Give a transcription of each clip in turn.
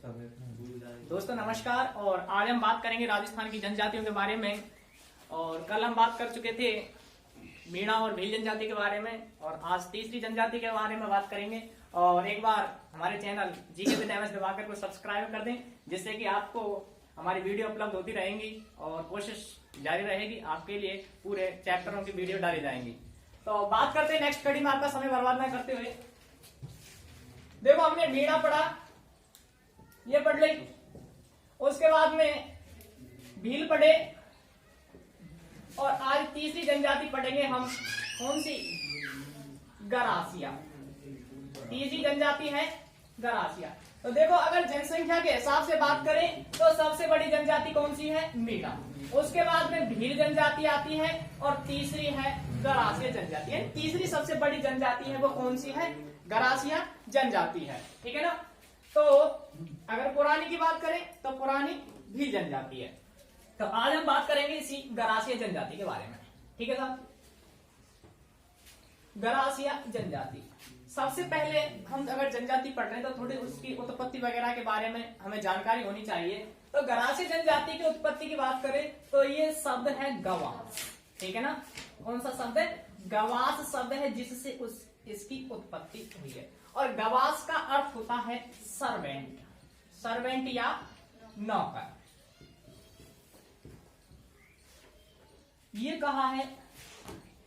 दोस्तों नमस्कार। और आज हम बात करेंगे राजस्थान की जनजातियों के बारे में। और कल हम बात कर चुके थे मीणा और भील जनजाति के बारे में, और आज तीसरी जनजाति के बारे में बात करेंगे। और एक बार हमारे channel GK with MS Diwakar को सब्सक्राइब कर दें, जिससे कि आपको हमारी वीडियो उपलब्ध होती रहेंगी और कोशिश जारी रहेगी, आपके लिए पूरे चैप्टरों की वीडियो डाली जाएंगी। तो बात करते हैं नेक्स्ट कड़ी में, आपका समय बर्बाद न करते हुए। देखो, हमने मीणा पढ़ा, ये पढ़ ली। उसके बाद में भील पढ़े, और आज तीसरी जनजाति पढ़ेंगे हम। कौन सी? गरासिया। तीसरी जनजाति है गरासिया। तो देखो, अगर जनसंख्या के हिसाब से बात करें तो सबसे बड़ी जनजाति कौन सी है? मीणा। उसके बाद में भील जनजाति आती है, और तीसरी है गरासिया जनजाति है। तीसरी सबसे बड़ी जनजाति है वो कौन सी है? गरासिया जनजाति है। ठीक है ना। तो अगर पुरानी की बात करें तो पुरानी भील जनजाति है। तो आज हम बात करेंगे इसी गरासिया जनजाति के बारे में। ठीक है साहब। गरासिया जनजाति, सबसे पहले हम अगर जनजाति पढ़ रहे हैं तो थोड़ी उसकी उत्पत्ति वगैरह के बारे में हमें जानकारी होनी चाहिए। तो गरासिया जनजाति की उत्पत्ति की बात करें तो ये शब्द है गवास। ठीक है ना। कौन सा शब्द है? गवास शब्द है, जिससे इसकी उत्पत्ति हुई है। और गवास का अर्थ होता है सर्वेंट, सर्वेंट या नौकर। ये कहा है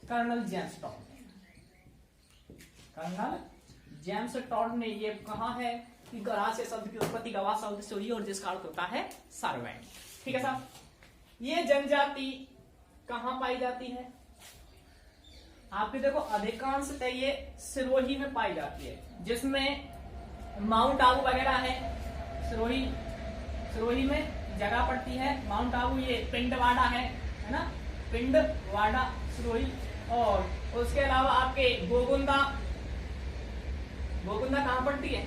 कर्नल जेम्स टॉड ने। कर्नल जेम्स टॉड ने ये कहा है कि गरासिया शब्द की उत्पत्ति गवास शब्द से हुई, और जिसका अर्थ होता है सर्वेंट। ठीक है साहब। ये जनजाति कहां पाई जाती है? आपके देखो, अधिकांशतः ये सिरोही में पाई जाती है, जिसमें माउंट आबू वगैरह है। सिरोही में जगह पड़ती है माउंट आबू। ये पिंडवाड़ा है ना, पिंडवाड़ा सिरोही। और उसके अलावा आपके गोगुंदा कहां पड़ती है?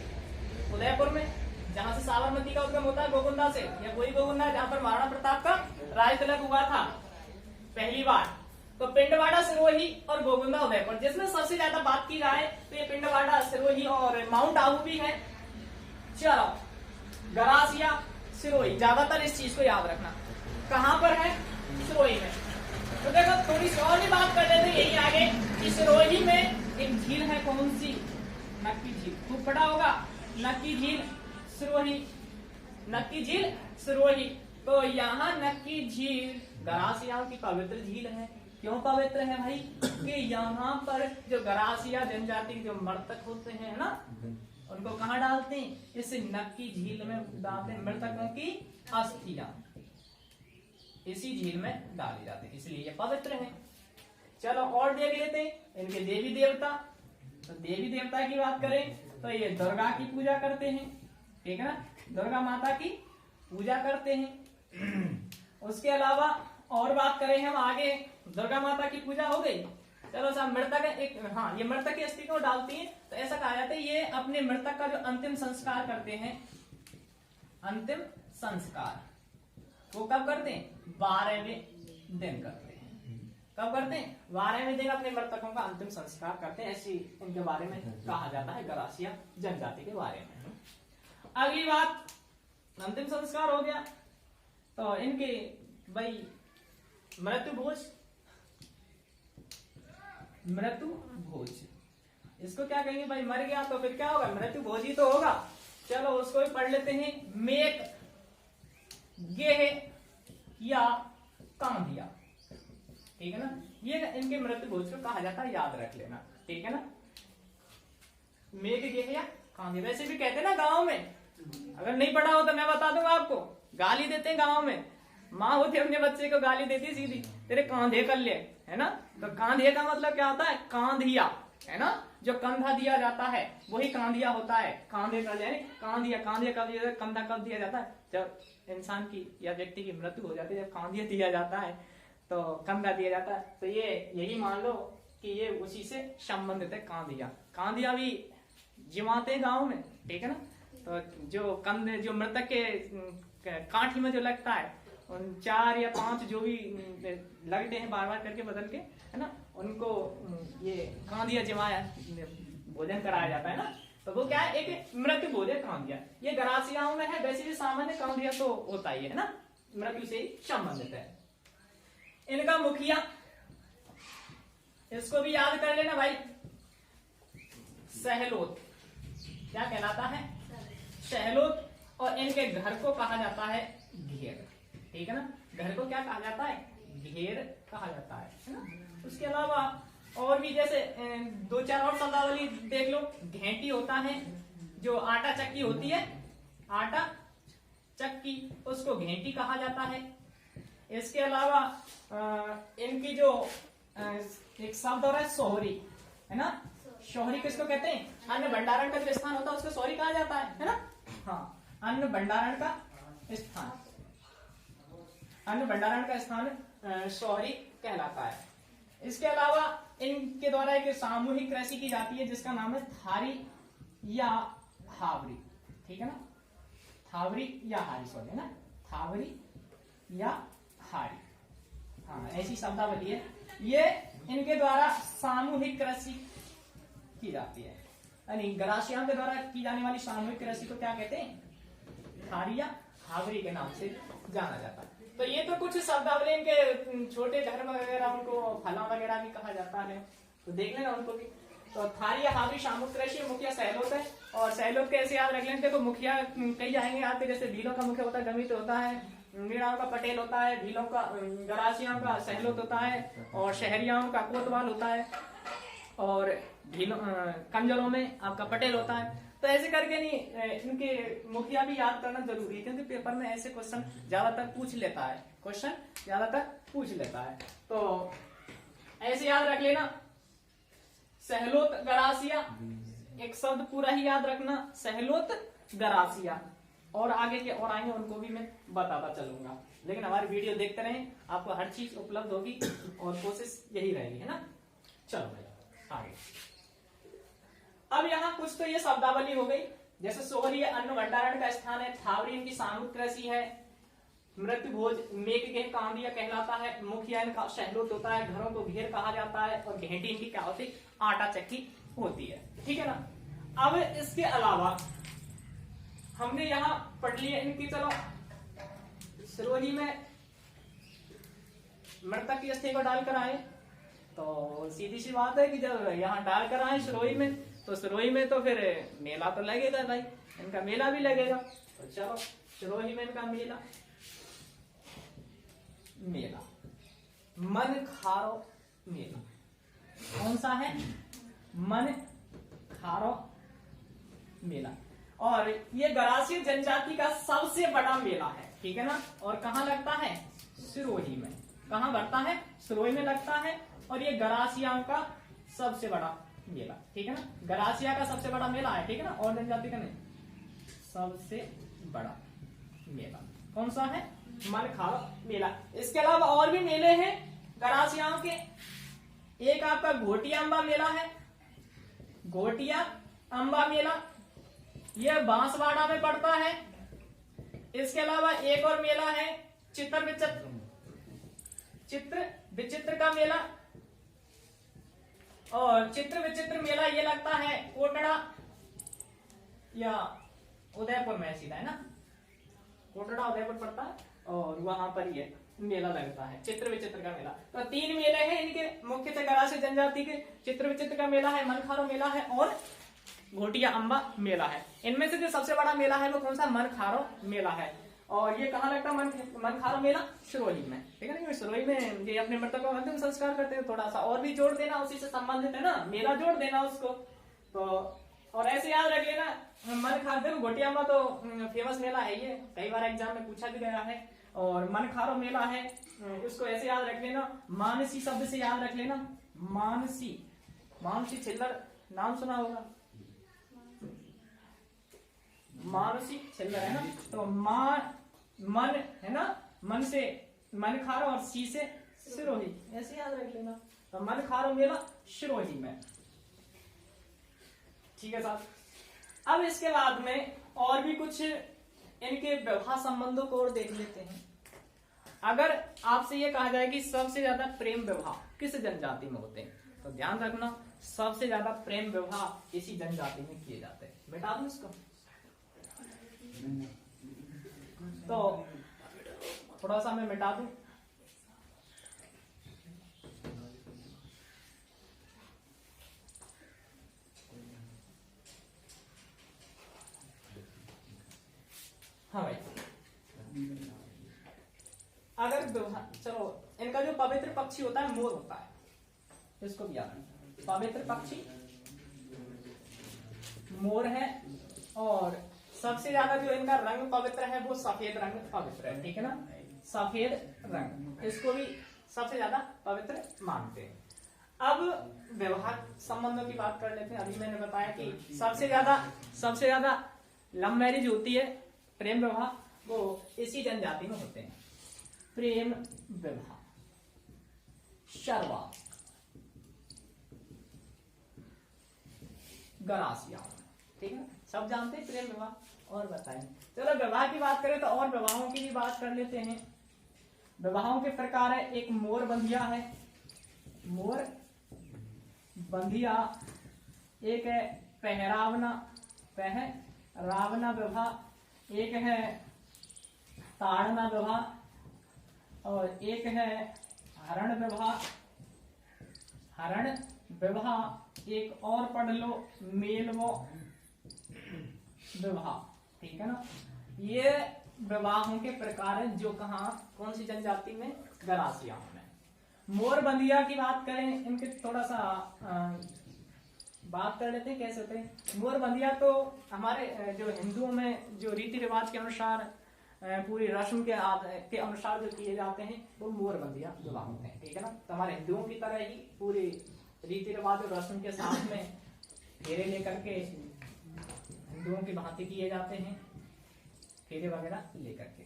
उदयपुर में, जहां से साबरमती का उद्गम होता है गोगुंदा से। या वही गोगुंदा जहां पर महाराणा प्रताप का राज तिलक हुआ था पहली बार। तो पिंडवाड़ा, सिरोही और गोगुंदा, उदयपुर। जिसमें सबसे ज्यादा बात की जाए तो ये पिंडवाड़ा, सिरोही और माउंट आबू भी है। चलो, गरासिया, सिरोही, ज्यादातर इस चीज को याद रखना। कहां पर है? सिरोही में। तो देखो, थोड़ी सी और भी बात कर लेते हैं यही आगे कि सिरोही में एक झील है। कौन सी? नक्की झील। खूब पढ़ा होगा, नक्की झील सिरोही, नक्की झील सिरोही। तो यहाँ नक्की झील गरासिया की पवित्र झील है। क्यों पवित्र है भाई? कि यहाँ पर जो गरासिया जनजाति के जो मृतक होते हैं ना, उनको कहाँ डालते हैं? इस नक्की झील में डालते हैं। मृतकों की अस्थियां इसी झील में डाली जाती है, इसलिए ये पवित्र है। चलो और देख लेते हैं इनके देवी देवता। तो देवी देवता की बात करें तो ये दुर्गा की पूजा करते हैं। ठीक है ना, दुर्गा माता की पूजा करते हैं। उसके अलावा और बात करें हम आगे, दुर्गा माता की पूजा हो गई। चलो साहब, मृतक एक, हाँ, ये मृतक की अस्थि को डालती है। तो ऐसा कहा जाता है ये अपने मृतक का जो अंतिम संस्कार करते हैं, अंतिम संस्कार वो कब करते हैं? 12वें दिन करते हैं। कब करते हैं? 12वें दिन अपने मृतकों का अंतिम संस्कार करते हैं। ऐसी उनके बारे में कहा जाता है गरासिया जनजाति के बारे में। अगली बात, अंतिम संस्कार हो गया तो इनके भाई मृत्यु भोज, मृत्यु भोज इसको क्या कहेंगे भाई? मर गया तो फिर क्या होगा? मृत्यु भोज ही तो होगा। चलो उसको भी पढ़ लेते हैं। मेक, गेह या कांधिया। ठीक है ना, ये इनके मृत्यु भोज को कहा जाता है, याद रख लेना। ठीक है ना, मेघ, गेह या कांधिया। वैसे भी कहते हैं ना गाँव में, अगर नहीं पढ़ा हो तो मैं बता दूंगा आपको, गाली देते हैं गाँव में। माँ होती है अपने बच्चे को गाली देती सीधी, तेरे कांधे कर ले, है ना। तो कांधे का मतलब क्या होता है? कांधिया, है ना। जो कंधा दिया जाता है वही कांधिया होता है। कांधे कर ले, कांधिया। कांधिया कब दिया जाता है? कंधा कब दिया जाता है? जब इंसान की या व्यक्ति की मृत्यु हो जाती है, जब कांधिया दिया जाता है तो कंधा दिया जाता है। तो ये यही मान लो कि ये उसी से संबंधित है, कांधिया। कांधिया भी जिमाते हैं गाँव में। ठीक है ना। तो जो कंधे, जो मृतक के कांठी में जो लगता है, उन 4 या 5 जो भी लगते हैं बार बार करके बदल के, है ना, उनको ये कांधिया जिमाया भोजन कराया जाता है ना। तो वो क्या है, एक मृत्यु भोज कांदिया। ये गरासियाओं में है, वैसे भी सामान्य कांदिया तो होता ही है ना, मृत्यु से ही संबंधित है। इनका मुखिया, इसको भी याद कर लेना भाई, सहलोत। क्या कहलाता है, सहलोत। और इनके घर को कहा जाता है घेर, ठीक है ना, घर को क्या कहा जाता है, घेर कहा जाता है ना। उसके अलावा और भी जैसे दो चार और शब्दावली देख लो। घेंटी होता है, जो आटा चक्की होती है, आटा चक्की, उसको घेंटी कहा जाता है। इसके अलावा इनकी जो एक शब्द और है सोहरी, है ना। सोहरी किसको कहते हैं, अन्न भंडारण का जो स्थान होता है उसको सोहरी कहा जाता है ना। हाँ, अन्न भंडारण का स्थान, अन्न भंडारण का स्थान सोहरी कहलाता है। इसके अलावा इनके द्वारा एक सामूहिक कृषि की जाती है जिसका नाम है थारी या हावरी, ठीक है ना, थावरी या हारी, सॉरी, है ना, थावरी या हारी। हाँ, ऐसी शब्दावली है। ये इनके द्वारा सामूहिक कृषि की जाती है, यानी गरासियाओं के द्वारा की जाने वाली सामूहिक कृषि को क्या कहते हैं, थारी या हावरी के नाम से जाना जाता है। तो ये तो कुछ शब्दावली, इनके छोटे धर्म वगैरह, उनको फला वगैरह भी कहा जाता है, तो देख लेना उनको भी। तो थारी या हावरी सामूहिक कृषि, मुखिया सहलोत है। और सहलोत कैसे याद रख लेंगे, देखो मुखिया कई जाएंगे आपके, जैसे भीलों का मुखिया होता है गमित होता है, मीणाओं का पटेल होता है, भीलों का गरासियाओं का सहलोत होता है, और शहरियाओं का कोतवाल होता है, और भीलों कमजोरों में आपका पटेल होता है। तो ऐसे करके नहीं, इनके मुखिया भी याद करना जरूरी है, क्योंकि पेपर में ऐसे क्वेश्चन ज्यादातर पूछ लेता है, क्वेश्चन ज्यादातर पूछ लेता है। तो ऐसे याद रख लेना, सहलोत गरासिया, एक शब्द पूरा ही याद रखना, सहलोत गरासिया। और आगे के और आएंगे उनको भी मैं बताता चलूंगा, लेकिन हमारी वीडियो देखते रहें, आपको हर चीज उपलब्ध होगी और कोशिश यही रहेगी, है ना। चलो भाई आगे। अब यहाँ कुछ तो ये शब्दावली हो गई, जैसे सोहरी अन्न भंडारण का स्थान है, थावरी इनकी सामूहिक कृषि है, मृत्यु भोज मेघ के कांदिया कहलाता है, मुखिया इनका सहलोत होता है, घरों को घेर कहा जाता है, और घेंटी इनकी क्या होती है, आटा चक्की होती है, ठीक है ना। अब इसके अलावा हमने यहाँ पढ़ लिया इनकी, चलो सिरोही में मृतक की अस्थि को डालकर आए, तो सीधी सी बात है कि जब यहाँ डालकर आए सिरोही में, तो सिरोही में तो फिर मेला तो लगेगा भाई, इनका मेला भी लगेगा। तो चलो सिरोही में इनका मेला, मेला मन खारो मेला, कौन सा है, मन खारो मेला। और ये गरासिया जनजाति का सबसे बड़ा मेला है, ठीक है ना। और कहाँ लगता है, सिरोही में। कहाँ बढ़ता है, सिरोही में लगता है। और ये गरासियाओं का सबसे बड़ा मेला, ठीक है ना, गरासिया का सबसे बड़ा मेला है, ठीक है ना, और जनजाति का नहीं, सबसे बड़ा मेला कौन सा है, मन खारो मेला। इसके अलावा और भी मेले हैं गरासियाओं के, एक आपका घोटिया अम्बा मेला है, घोटिया अम्बा मेला, यह बांसवाड़ा में पड़ता है। इसके अलावा एक और मेला है चित्र विचित्र का मेला, और चित्र विचित्र मेला ये लगता है कोटड़ा या उदयपुर में, सीधा है ना, कोटड़ा उदयपुर पड़ता है, और वहां पर ये मेला लगता है चित्र विचित्र का मेला। तो 3 मेले हैं इनके, मुख्यतः गरासिया जनजाति के, चित्र विचित्र का मेला है, मनखारो मेला है, और घोटिया अम्बा मेला है। इनमें से जो सबसे बड़ा मेला है वो कौन सा, मनखारो मेला है। और ये कहाँ लगता है, मनखारो मेला, सिरोही में, ठीक है ना। सिरोही में ये अपने मृतकों का अंतिम संस्कार करते हैं। थोड़ा सा और भी जोड़ देना, उसी से संबंधित है ना, मेला जोड़ देना उसको। तो और ऐसे याद रख लेना, मनखारो घोटिया अम्बा तो फेमस मेला है, ये कई बार एग्जाम में पूछा भी गया है। और मनखारो मेला है, उसको ऐसे याद रख लेना, मानसी शब्द से याद रख लेना, मानसी छिल्लर नाम सुना होगा, मानसी छिल्लर, है ना। तो मन है ना, मन से मन खारो और सी से सिरोही, ऐसे याद रख लेना। तो मन खारो मेला सिरोही में, ठीक है साहब। अब इसके बाद में और भी कुछ इनके व्यवहार संबंधों को और देख लेते हैं। अगर आपसे ये कहा जाए कि सबसे ज्यादा प्रेम व्यवहार किस जनजाति में होते हैं, तो तो ध्यान रखना सबसे ज्यादा प्रेम विवाह इसी जनजाति में किए जाते हैं। मिटा दूं इसको, तो थोड़ा सा मैं मिटा दूं। हाँ भाई, अगर चलो इनका जो पवित्र पक्षी होता है मोर होता है, इसको भी याद रखना। पवित्र पक्षी मोर है, और सबसे ज्यादा जो इनका रंग पवित्र है वो सफेद रंग पवित्र है, ठीक है ना। सफेद रंग, इसको भी सबसे ज्यादा पवित्र मानते हैं। अब वैवाहिक संबंधों की बात कर लेते हैं। अभी मैंने बताया कि सबसे ज्यादा लव मैरिज होती है, प्रेम विवाह, वो इसी जनजाति में होते हैं। प्रेम विवाह शर्वा गरासिया, ठीक है, सब जानते हैं प्रेम विवाह। और बताएं, चलो विवाह की बात करें तो और विवाहों की भी बात कर लेते हैं। विवाहों के प्रकार है, एक मोर बंधिया है, मोर बंधिया, एक है पहरावना विवाह, एक है ताड़ना विवाह, और एक है हरण विवाह, एक और पढ़ लो मेलवो विवाह, ठीक है ना। ये विवाहों के प्रकार हैं जो कहाँ कौन सी जनजाति में, गरासिया में। मोर बंधिया की बात करें, इनके थोड़ा सा बात कर लेते हैं कैसे होते हैं। मोर बंधिया तो हमारे जो हिंदुओं में जो रीति रिवाज के अनुसार पूरी रस्म के अनुसार जो किए जाते हैं वो मोर बंधिया विवाह होते हैं, ठीक है ना। तो हमारे हिंदुओं की तरह ही पूरी रीति रिवाज और रस्म के साथ में फेरे लेकर के हिंदुओं की भांति किए जाते हैं, फेरे वगैरह लेकर के।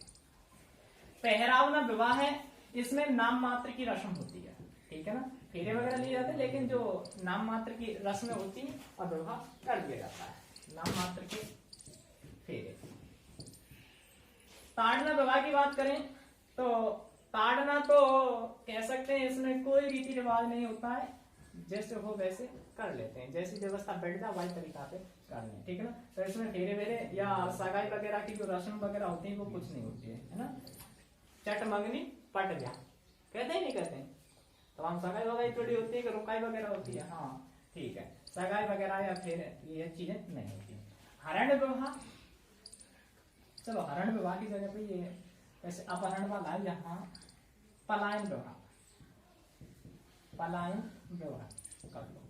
पहरावना विवाह है, इसमें नाम मात्र की रस्म होती है, ठीक है ना। फेरे वगैरह लिए जाते हैं लेकिन जो नाम मात्र की रस्में होती है और विवाह कर दिया जाता है, नाम मात्र के फेरे। ताड़ना विवाह की बात करें तो ताड़ना तो कह सकते हैं इसमें कोई रीति रिवाज नहीं होता है, जैसे हो वैसे कर लेते हैं, जैसी व्यवस्था बैठ जाए वही तरीका से कर लें, ठीक है ना। तो इसमें फेरे वेरे या सगाई वगैरह की जो रस्म वगैरह होती है वो कुछ नहीं होती है ना। चट मंगनी पट गया कहते हैं, नहीं कहते हैं। तो हम सगाई वगाई थोड़ी होती है कि रुकाई वगैरह होती है, हाँ ठीक है, सगाई वगैरह या फिर ये चीजें नहीं होती। हरण विवाह, चलो हरण विवाह की जगह पे ये ऐसे अपहरण वाला है, यहाँ पलायन विवाह कर लो।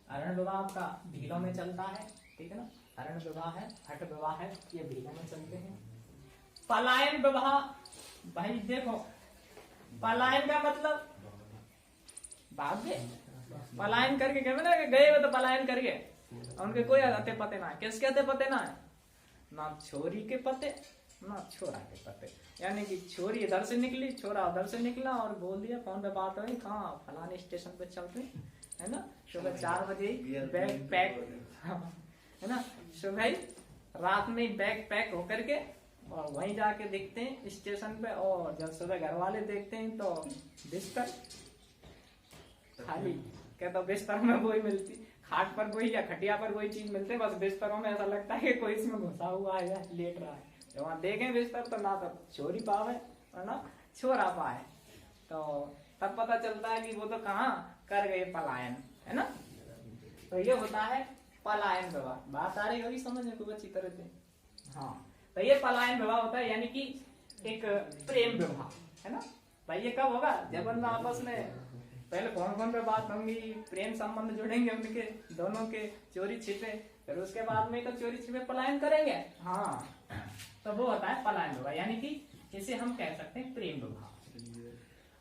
हरण विवाह आपका भीलों में चलता है, ठीक है ना। हरण विवाह है, हट विवाह है, ये भीलों में चलते हैं। पलायन विवाह, भाई देखो पलायन का मतलब भाग गए, पलायन करके गए वो तो पलायन कर गए, उनके कोई अते पते ना है। किसके अते पते ना है, ना छोरी के पते ना छोरा के पते, यानी कि छोरी इधर से निकली, छोरा उधर से निकला और बोल दिया फोन पे बात हुई, कहाँ फलाने स्टेशन पे चलते है ना, सुबह 4 बजे बैग पैक है ना, सुबह ही रात में बैग पैक होकर के और वहीं जाके देखते हैं स्टेशन पे, और जब सुबह घर वाले देखते हैं तो बिस्तर खाली, कहता बिस्तर में वही मिलती, खाट पर कोई या खटिया पर कोई चीज मिलती है, बस बिस्तरों में ऐसा लगता है कि कोई इसमें घुसा हुआ है या लेट रहा है। जब वहां देखें बिस्तर तो ना तो छोरी पावे और ना छोरा पाए, तो तब पता चलता है कि वो तो कहाँ कर गए पलायन, है ना। तो ये होता है पलायन विवाह। बात आ रही होगी समझ में खूब अच्छी तरह से, हाँ। तो ये पलायन विवाह होता है, यानी कि एक प्रेम विवाह, है ना। भाई ये कब होगा, जब उनमें आपस में पहले फोन पे बात होंगी, प्रेम संबंध जुड़ेंगे उनके दोनों के चोरी छिपे, फिर उसके बाद में तो चोरी छिपे पलायन करेंगे, हाँ। तो वो होता है पलायन विवाह, यानी कि इसे हम कह सकते हैं प्रेम विवाह।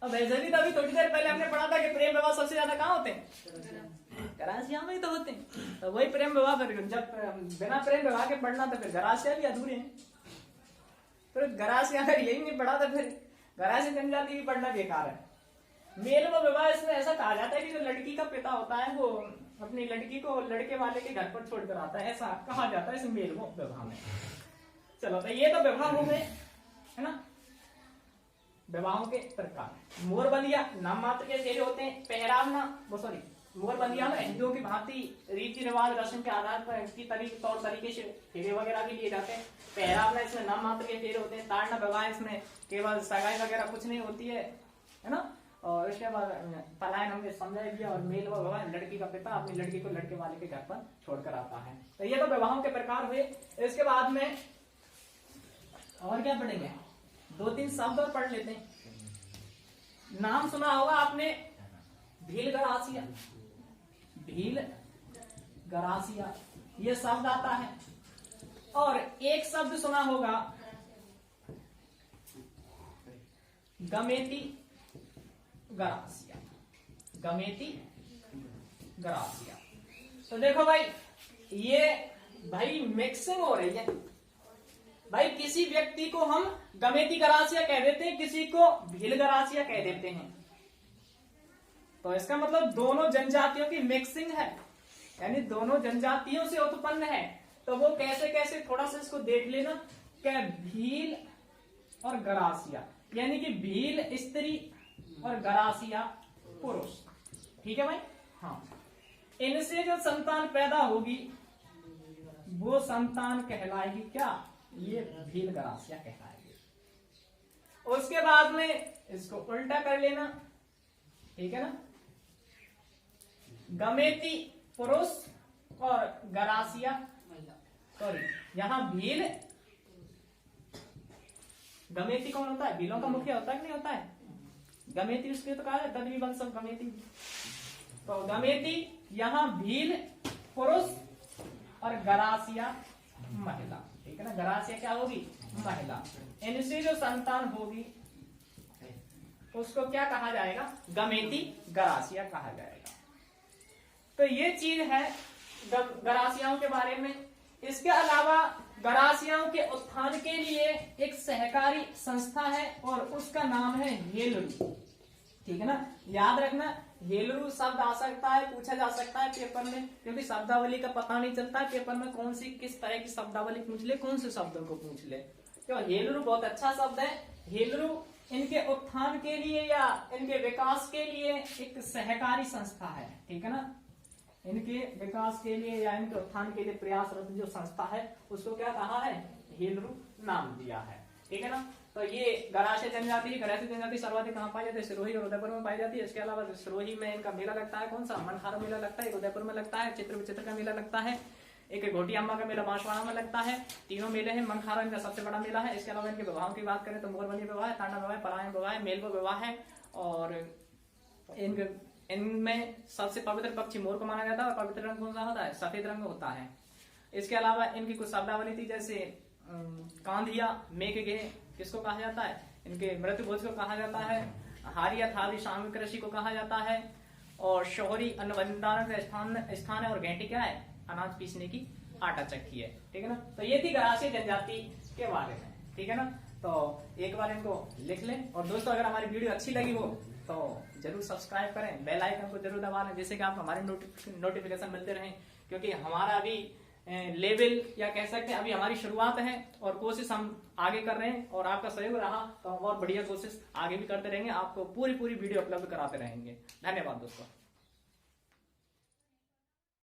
अब वैसे भी तो अभी थोड़ी देर पहले हमने पढ़ा था कि प्रेम विवाह सबसे ज्यादा कहाँ होते हैं, गरासिया में ही तो होते हैं। तो वही प्रेम विवाह, फिर जब बिना प्रेम विवाह के पढ़ना तो फिर गरासिया भी अधूरे हैं। फिर गरासिया अगर यही नहीं पढ़ा तो फिर गरासिया जनजाति भी पढ़ना बेकार है। मेल व विवाह, इसमें ऐसा कहा जाता है कि जो लड़की का पिता होता है वो अपनी लड़की को लड़के वाले के घर पर छोड़कर आता है, ऐसा कहा जाता है इस मेल व विवाह में। चलो तो ये तो विवाह हो गए, है ना। विवाहों के प्रकार। मोरबंदिया नाम मात्र के फेरे होते हैं। पहरावना मोरबंदिया में हिंदुओं की भांति रीति रिवाज रस्म के आधार पर इसकी तौर तरीके से फेरे वगैरह भी लिए जाते हैं। पहरावना इसमें नाम मात्र के फेरे होते हैं। ताड़ना विवाह इसमें केवल सगाई वगैरह कुछ नहीं होती है ना। और इसके बाद पलायन हमने समझा दिया। और मेल व विवाह, लड़की का पिता अपनी लड़की को लड़के वाले के घर पर छोड़कर आता है। तो ये तो विवाहों के प्रकार हुए। इसके बाद में और क्या पढ़ेंगे, 2-3 शब्द और पढ़ लेते हैं। नाम सुना होगा आपने, भील गरासिया। भील गरासिया ये शब्द आता है। और एक शब्द सुना होगा गमेती गरासिया। गमेती गरासिया। तो देखो भाई, ये भाई मिक्सिंग हो रही है भाई। किसी व्यक्ति को हम गमेती गरासिया कह देते हैं, किसी को भील गरासिया कह देते हैं। तो इसका मतलब दोनों जनजातियों की मिक्सिंग है, यानी दोनों जनजातियों से उत्पन्न है। तो वो कैसे कैसे थोड़ा सा इसको देख लेना। क्या भील और गरासिया, यानी कि भील स्त्री और गरासिया पुरुष। ठीक है भाई। हाँ, इनसे जो संतान पैदा होगी वो संतान कहलाएगी क्या, ये भील गरासिया कहलाएगी। उसके बाद में इसको उल्टा कर लेना। ठीक है ना। गमेती पुरुष और गरासिया, सॉरी यहां भील, गमेती कौन होता है, भीलों का मुखिया होता है कि नहीं होता है। गमेती उसके तो कहा है ददवी वंश गमेती। तो गमेती यहां भील पुरुष और गरासिया महिला। ठीक है ना। गरासिया क्या होगी, महिला। इनसे जो संतान होगी उसको क्या कहा जाएगा, गमेती गरासिया कहा जाएगा। तो ये चीज है गरासियाओं के बारे में। इसके अलावा गरासियाओं के उत्थान के लिए एक सहकारी संस्था है और उसका नाम है हेलरू। ठीक है ना। याद रखना, हेलरू शब्द आ सकता है, पूछा जा सकता है पेपर में, क्योंकि शब्दावली का पता नहीं चलता है पेपर में कौन सी किस तरह की शब्दावली पूछ ले, कौन से शब्दों को पूछ ले। तो हेलरू बहुत अच्छा शब्द है। हेलरू इनके उत्थान के लिए या इनके विकास के लिए एक सहकारी संस्था है। ठीक है ना। इनके विकास के लिए या इनके उत्थान के लिए प्रयासरत जो संस्था है उसको क्या कहा है, हेलरू नाम दिया है। ठीक है ना। तो ये गरासिया जनजाति सर्वाधिक कहाँ पाई जाती है, सिरोही और उदयपुर में पाई जाती है। इसके अलावा सिरोही में इनका मेला लगता है, कौन सा, मनखारा मेला लगता है। एक उदयपुर में लगता है, चित्र विचित्र का मेला लगता है। एक घोटी अम्मा का मेला बांसवाड़ा में लगता है। तीनों मेले हैं। मनखारा इनका सबसे बड़ा मेला है। इसके अलावा इनके विवाहों की बात करें तो मोरबंदिया विवाह है, तांडा विवाह है, पलायन विवाह है, मेलबो विवाह है। और इनमें सबसे पवित्र पक्षी मोर को माना जाता है। और पवित्र रंग कौन सा होता है, सफेद रंग होता है। इसके अलावा इनकी कुछ शब्दावली थी, जैसे कांधिया, मेघ गेह किसको कहा जाता है, इनके मृत्यु भोज को कहा जाता है। हारिया थाली सामूहिक कृषि को कहा जाता है। और शोहरी अन्न भंडारण का स्थान है। और घेंटी क्या है, अनाज पीसने की आटा चक्की है। ठीक है ना। तो ये थी गरासिया जनजाति के बारे में। ठीक है ना। तो एक बार इनको लिख लें। और दोस्तों, अगर हमारी वीडियो अच्छी लगी हो तो जरूर सब्सक्राइब करें, बेल आइकन को जरूर दबा लें, जिससे कि आपको हमारे नोटिफिकेशन मिलते रहें। क्योंकि हमारा अभी लेवल या कह सकते हैं अभी हमारी शुरुआत है और कोशिश हम आगे कर रहे हैं। और आपका सहयोग रहा तो और बढ़िया कोशिश आगे भी करते रहेंगे, आपको पूरी वीडियो उपलब्ध कराते रहेंगे। धन्यवाद दोस्तों।